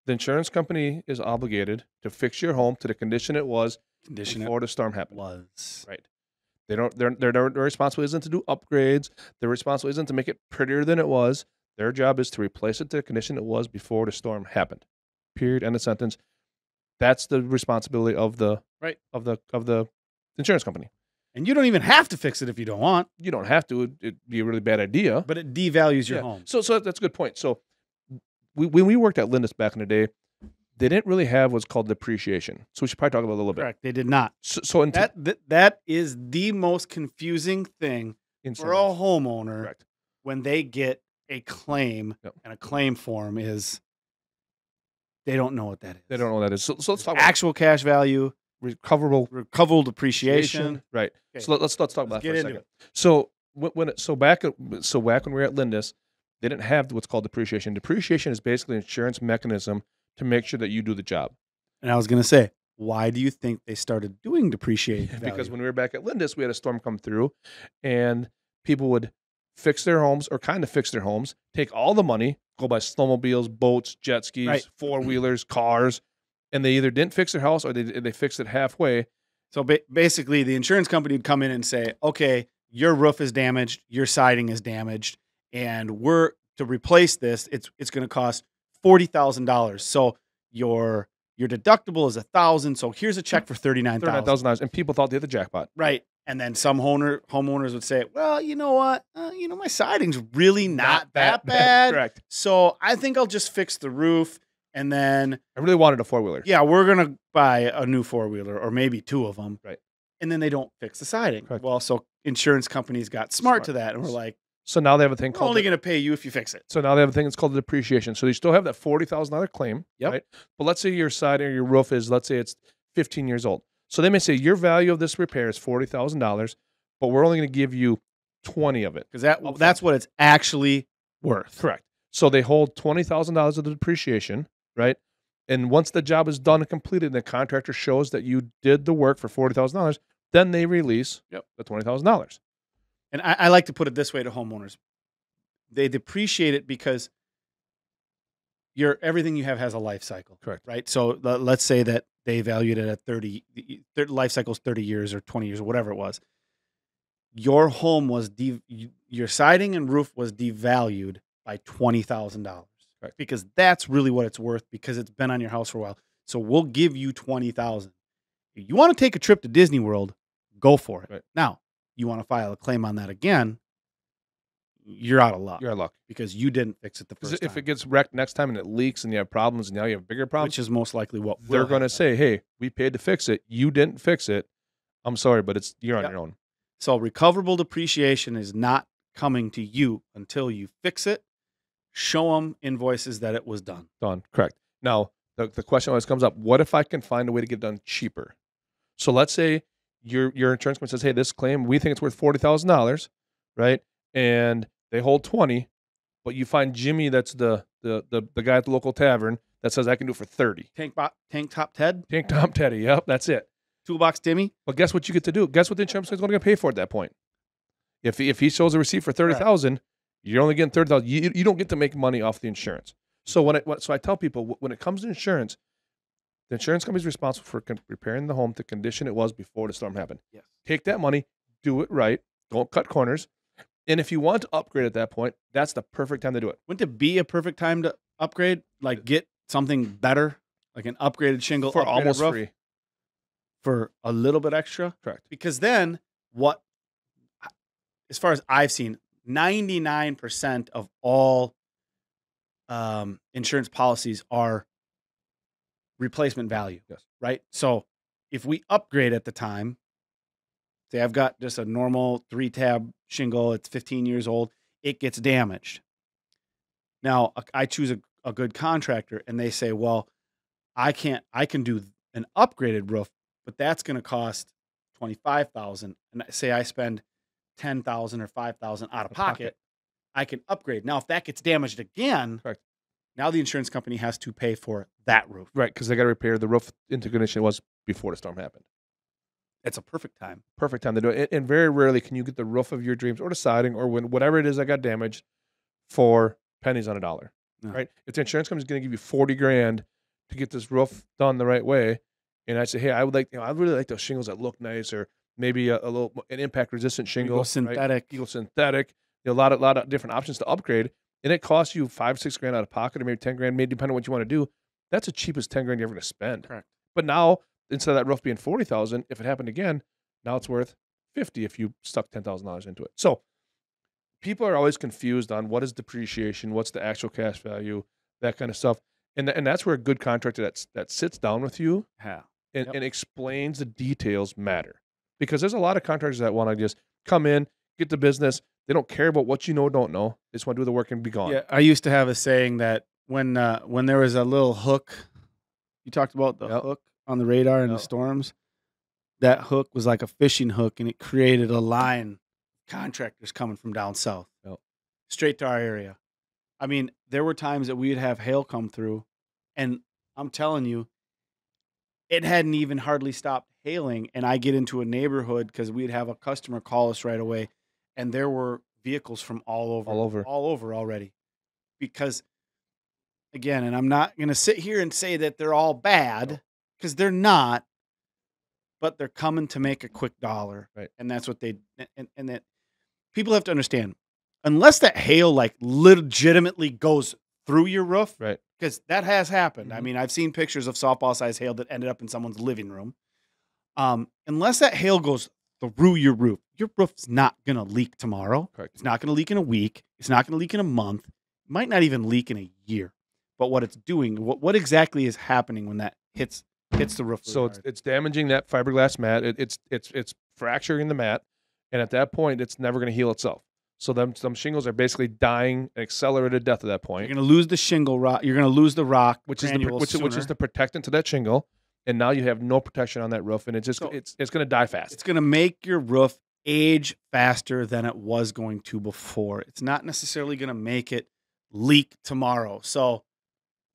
The insurance company is obligated to fix your home to the condition it was before the storm happened. Right. Their responsibility isn't to do upgrades. Their responsibility isn't to make it prettier than it was. Their job is to replace it to the condition it was before the storm happened. Period. End of sentence. That's the responsibility of the insurance company. And you don't even have to fix it if you don't want. You don't have to. It'd be a really bad idea. But it devalues your home. So that's a good point. So when we worked at Lindus back in the day, they didn't really have what's called depreciation. So we should probably talk about it a little bit. Correct. They did not. So that is the most confusing thing for a homeowner. Correct. When they get a claim, and a claim form is, they don't know what that is. They don't know what that is. So let's talk about actual cash value, recoverable depreciation. Right. Okay. So let's talk about that for a second. It. So back when we were at Lindus, they didn't have what's called depreciation. Depreciation is basically an insurance mechanism to make sure that you do the job. And I was going to say, why do you think they started doing depreciation? Because when we were back at Lindus, we had a storm come through, and people would fix their homes, or kind of fix their homes, take all the money, go buy snowmobiles, boats, jet skis, four-wheelers, cars, and they either didn't fix their house or they fixed it halfway. So basically, the insurance company would come in and say, okay, your roof is damaged, your siding is damaged, and to replace this, it's going to cost $40,000. So your deductible is $1,000. So here's a check for $39,000. $39,000, and people thought they had the jackpot. Right. And then some homeowners would say, well, you know what? My siding's really not that bad. Correct. So I think I'll just fix the roof. And then I really wanted a four-wheeler. Yeah, we're going to buy a new four-wheeler, or maybe two of them. Right. And then they don't fix the siding. Correct. Well, so insurance companies got smart to that. And we're like, so now they have a thing we're called, only going to pay you if you fix it. So now they have a thing that's called the depreciation. So you still have that $40,000 claim. Yep. Right. But let's say your siding or your roof is, let's say it's 15 years old. So they may say your value of this repair is $40,000, but we're only going to give you 20 of it. Because that's what it's actually worth. Correct. So they hold $20,000 of the depreciation, right? And once the job is done and completed, and the contractor shows that you did the work for $40,000, then they release the $20,000. And I like to put it this way to homeowners. They depreciate it because everything you have has a life cycle. Correct. Right? So let's say that they valued it at 30, life cycle's 30 years or 20 years or whatever it was. Your home was, your siding and roof was devalued by $20,000. Right. Because that's really what it's worth, because it's been on your house for a while. So we'll give you $20,000. If you want to take a trip to Disney World, go for it. Right. Now, you want to file a claim on that again, you're out of luck. You're out of luck. Because you didn't fix it the first time. If it gets wrecked next time and it leaks and you have problems and now you have bigger problems, which is most likely what they're going to say, hey, we paid to fix it. You didn't fix it. I'm sorry, but you're on your own. So recoverable depreciation is not coming to you until you fix it. Show them invoices that it was done. Done. Correct. Now, the question always comes up, what if I can find a way to get it done cheaper? So let's say your insurance company says, hey, this claim, we think it's worth $40,000, right? And they hold 20, but you find Jimmy, that's the guy at the local tavern, that says I can do it for 30. Tank Top Ted? Tank Top Teddy, yep, that's it. Toolbox Timmy? But guess what you get to do? Guess what the insurance company is going to pay for at that point? If he shows a receipt for $30,000, you're only getting $30,000. You don't get to make money off the insurance. So I tell people, when it comes to insurance, the insurance company is responsible for repairing the home to condition it was before the storm happened. Yes. Take that money, do it right, don't cut corners. And if you want to upgrade at that point, that's the perfect time to do it. Wouldn't it be a perfect time to upgrade? Like get something better, like an upgraded shingle for almost roof, free, for a little bit extra? Correct. Because then as far as I've seen, 99% of all insurance policies are replacement value. Yes. Right? So if we upgrade at the time, say I've got just a normal 3-tab shingle, it's 15 years old, it gets damaged. Now, I choose a good contractor, and they say, well, I can do an upgraded roof, but that's going to cost $25,000. And say I spend $10,000 or $5,000 out of pocket, I can upgrade. Now, if that gets damaged again, correct, now the insurance company has to pay for that roof. Right, because they got to repair the roof into condition it was before the storm happened. It's a perfect time. Perfect time to do it. And very rarely can you get the roof of your dreams or the siding or whatever it is that got damaged for pennies on a dollar. No. Right? If the insurance company is going to give you $40,000 to get this roof done the right way, and I say, hey, I would like, I really like those shingles that look nice, or maybe a little an impact resistant shingle, synthetic, right? Synthetic. A lot of different options to upgrade, and it costs you 5-6 grand out of pocket, or maybe 10 grand, maybe depending on what you want to do. That's the cheapest 10 grand you're ever going to spend. Correct. But now, instead of that roof being 40,000, if it happened again, now it's worth 50 if you stuck $10,000 into it. So people are always confused on what is depreciation, what's the actual cash value, that kind of stuff, and that's where a good contractor that sits down with you and explains the details matter, because there's a lot of contractors that want to just come in, get the business. They don't care about what you know or don't know. They just want to do the work and be gone. Yeah, I used to have a saying that when there was a little hook, you talked about the hook on the radar in the storms, that hook was like a fishing hook, and it created a line of contractors coming from down south straight to our area. I mean, there were times that we'd have hail come through, and I'm telling you, it hadn't even hardly stopped hailing, and I get into a neighborhood because we'd have a customer call us right away, and there were vehicles from all over already. Because, again, and I'm not going to sit here and say that they're all bad, because they're not, but they're coming to make a quick dollar, right? And that's what they and that people have to understand. Unless that hail like legitimately goes through your roof, right? Because that has happened. I mean, I've seen pictures of softball-sized hail that ended up in someone's living room. Unless that hail goes through your roof's not going to leak tomorrow. Correct. It's not going to leak in a week. It's not going to leak in a month. It might not even leak in a year. But what it's doing, what exactly is happening when that hits the roof? So it's damaging that fiberglass mat. It's fracturing the mat, and at that point, it's never going to heal itself. So some shingles are basically dying an accelerated death at that point. You're going to lose the shingle rock. You're going to lose the rock, which is the protectant to that shingle, and now you have no protection on that roof, and it's going to die fast. It's going to make your roof age faster than it was going to before. It's not necessarily going to make it leak tomorrow. So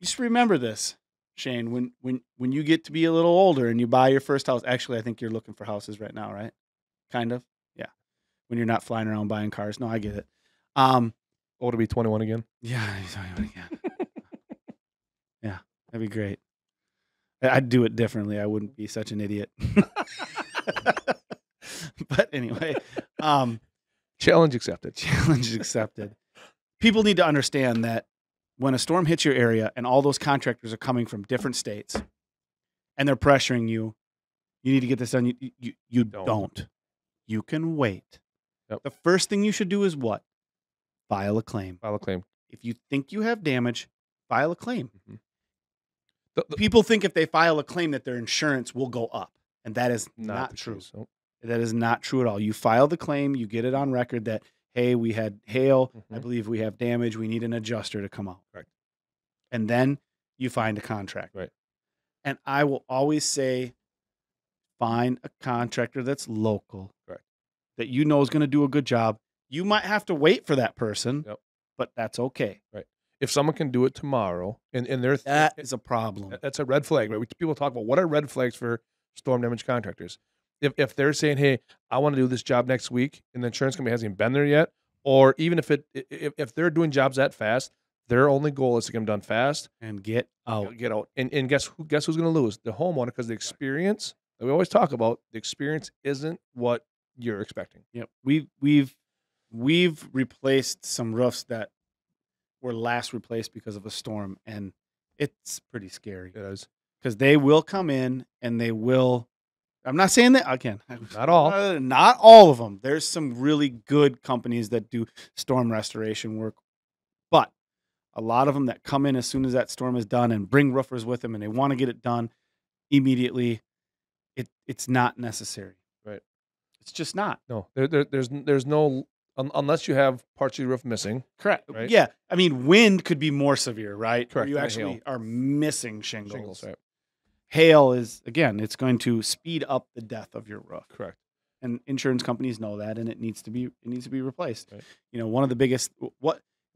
just remember this, Shane. When you get to be a little older and you buy your first house, actually, I think you're looking for houses right now, right? Kind of. When you're not flying around buying cars. No, I get it. To be 21 again? Yeah, 21 again. Yeah, that'd be great. I'd do it differently. I wouldn't be such an idiot. But anyway. Challenge accepted. Challenge accepted. People need to understand that when a storm hits your area and all those contractors are coming from different states and they're pressuring you, you need to get this done. You don't. You can wait. The first thing you should do is what? File a claim. File a claim. If you think you have damage, file a claim. People think if they file a claim that their insurance will go up, and that is not true. That is not true at all. You file the claim, you get it on record that, hey, we had hail, I believe we have damage, we need an adjuster to come out. Right. And then you find a contractor. Right. And I will always say, find a contractor that's local. Right. That you know is going to do a good job. You might have to wait for that person, but that's okay. Right. If someone can do it tomorrow, and that is a problem. That's a red flag, right? People talk about what are red flags for storm damage contractors. If they're saying, hey, I want to do this job next week, and the insurance company hasn't even been there yet, or even if they're doing jobs that fast, their only goal is to get them done fast and get out. And guess who's going to lose? The homeowner, because the experience that we always talk about, the experience isn't what you're expecting. Yep. We've replaced some roofs that were last replaced because of a storm, and it's pretty scary. It is. Because they will come in and they will. I'm not saying that again. Not all. Not all of them. There's some really good companies that do storm restoration work, but a lot of them that come in as soon as that storm is done and bring roofers with them and they want to get it done immediately. It's not necessary. Right. It's just not. No. There's no. Unless you have parts of your roof missing. Correct. Right? Yeah. I mean, wind could be more severe, right? Correct. Where you actually are missing shingles. Right. Hail is, again, it's going to speed up the death of your roof. Correct. And insurance companies know that, and it needs to be replaced. Right. You know, one of the biggest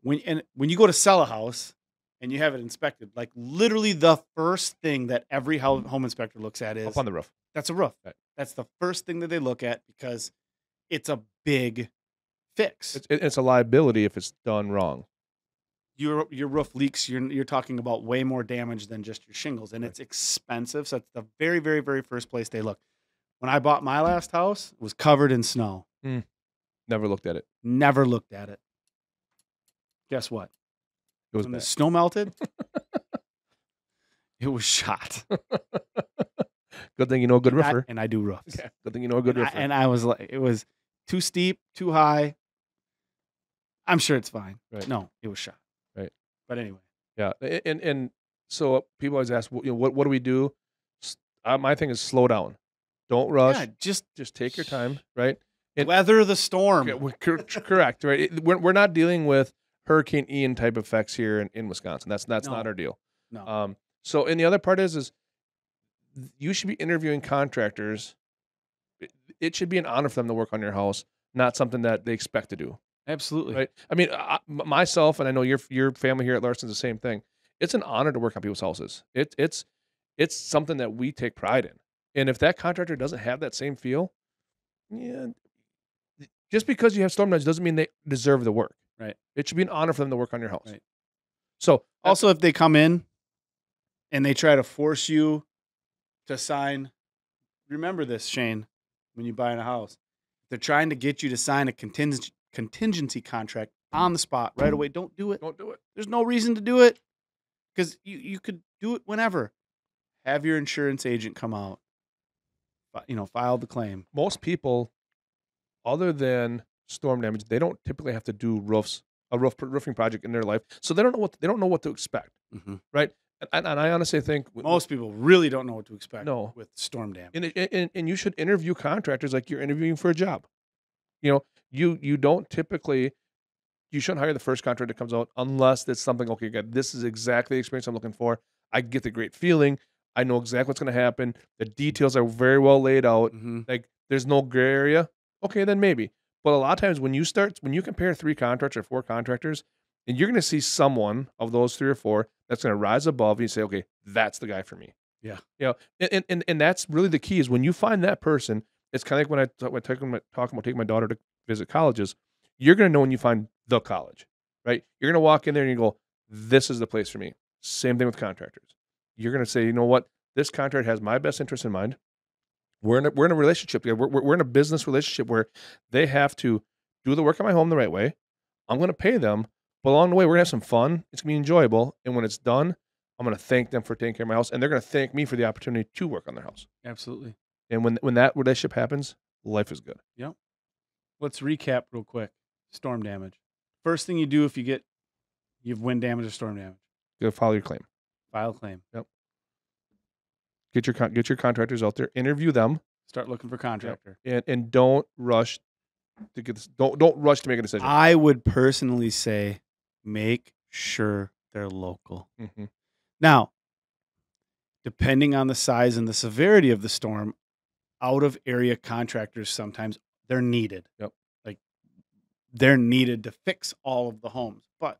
when you go to sell a house and you have it inspected, like literally the first thing that every home inspector looks at is up on the roof. That's a roof. Right. That's the first thing that they look at because it's a big fix. It's a liability if it's done wrong. your roof leaks, you're talking about way more damage than just your shingles, and it's expensive. So it's the very, very, very first place they look. When I bought my last house, it was covered in snow. Never looked at it. Never looked at it. Guess what? It was when bad. the snow melted, it was shot. Good thing you know a good roofer. And I do roofs. Yeah, good thing you know a good roofer. And I was like, it was too steep, too high. I'm sure it's fine. Right. No, it was shot. Right. But anyway. Yeah, and so people always ask, what do we do? My thing is slow down. Don't rush. Yeah, just take your time, right? And weather the storm. Correct, right? We're not dealing with Hurricane Ian type effects here in Wisconsin. That's No. not our deal. No. So, and the other part is you should be interviewing contractors. It should be an honor for them to work on your house, not something that they expect to do. Absolutely. Right. I mean, myself, and I know your family here at Larson's the same thing. It's an honor to work on people's houses. It's something that we take pride in. And if that contractor doesn't have that same feel, yeah, just because you have storm knowledge doesn't mean they deserve the work. Right. It should be an honor for them to work on your house. Right. So also, if they come in and they try to force you to sign, remember this, Shane, when you buy a house, they're trying to get you to sign a contingency contract on the spot right away. Don't do it. Don't do it. There's no reason to do it because you could do it whenever. Have your insurance agent come out, file the claim. Most people, other than storm damage, they don't typically have to do a roofing project in their life, so they don't know what to expect, right? And I honestly think most people really don't know what to expect. No. With storm damage, and you should interview contractors like you're interviewing for a job. You don't typically. You shouldn't hire the first contractor that comes out unless it's something. Okay, God, this is exactly the experience I'm looking for. I get the great feeling. I know exactly what's going to happen. The details are very well laid out. Like there's no gray area. Okay, then maybe. But a lot of times when you compare 3 contractors or 4 contractors, and you're going to see someone of those 3 or 4 that's going to rise above you and say, okay, that's the guy for me. Yeah. And that's really the key is when you find that person. It's kind of like when I talk about taking my daughter to visit colleges. You're going to know when you find the college, right? You're going to walk in there and you go, this is the place for me. Same thing with contractors. You're going to say, you know what? This contractor has my best interest in mind. We're in a relationship together. We're in a business relationship where they have to do the work on my home the right way. I'm going to pay them, but along the way, we're going to have some fun. It's going to be enjoyable. And when it's done, I'm going to thank them for taking care of my house, and they're going to thank me for the opportunity to work on their house. Absolutely. And when that relationship happens, life is good. Yep. Let's recap real quick. Storm damage. First thing you do if you have wind damage or storm damage. Go file your claim. File a claim. Yep. Get your contractors out there. Interview them. Start looking for contractor. Yep. And don't rush to get this. Don't rush to make a decision. I would personally say make sure they're local. Now, depending on the size and the severity of the storm, out of area contractors sometimes they're needed. Yep. Like they're needed to fix all of the homes. But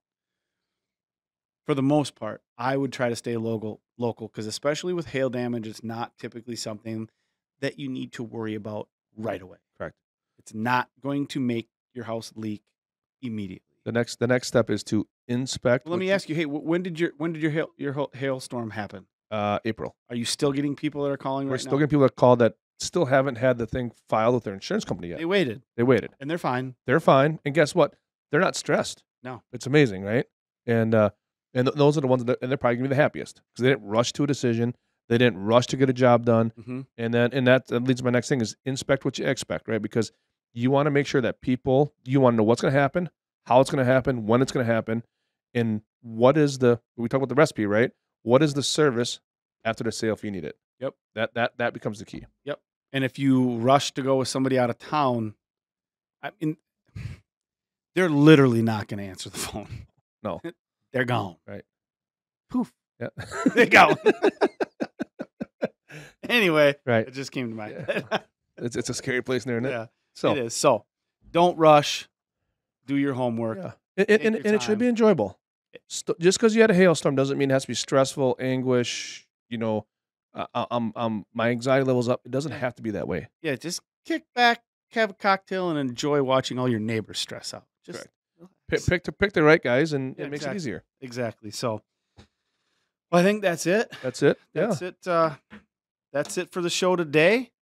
for the most part, I would try to stay local because especially with hail damage, it's not typically something that you need to worry about right away. Correct. It's not going to make your house leak immediately. The next step is to inspect. Well, let me ask you, hey, when did your hailstorm happen? April. Are you still getting people that are calling We're right still now? getting people that call that still haven't had the thing filed with their insurance company yet. They waited. And they're fine. They're fine. And guess what? They're not stressed. No. It's amazing, right? And those are the ones and they're probably going to be the happiest because they didn't rush to a decision. They didn't rush to get a job done. And that leads to my next thing is inspect what you expect, right? Because you want to make sure that you want to know what's going to happen, how it's going to happen, when it's going to happen, and we talk about the recipe, right? What is the service after the sale if you need it? Yep. That becomes the key. Yep. And if you rush to go with somebody out of town, I mean, they're literally not going to answer the phone. No. They're gone. Right. Poof. Yeah. They're gone. Anyway, right. It just came to mind. Yeah. It's a scary place there, isn't it? Yeah. So it is. So don't rush. Do your homework. Yeah. And it should be enjoyable. Just because you had a hailstorm doesn't mean it has to be stressful, anguish. My anxiety level's up. It doesn't have to be that way. Yeah, just kick back, have a cocktail, and enjoy watching all your neighbors stress out. Just Pick the right guys, and Yeah, it makes it exactly. easier. Exactly. So, well, I think that's it. That's it. That's it. That's it for the show today.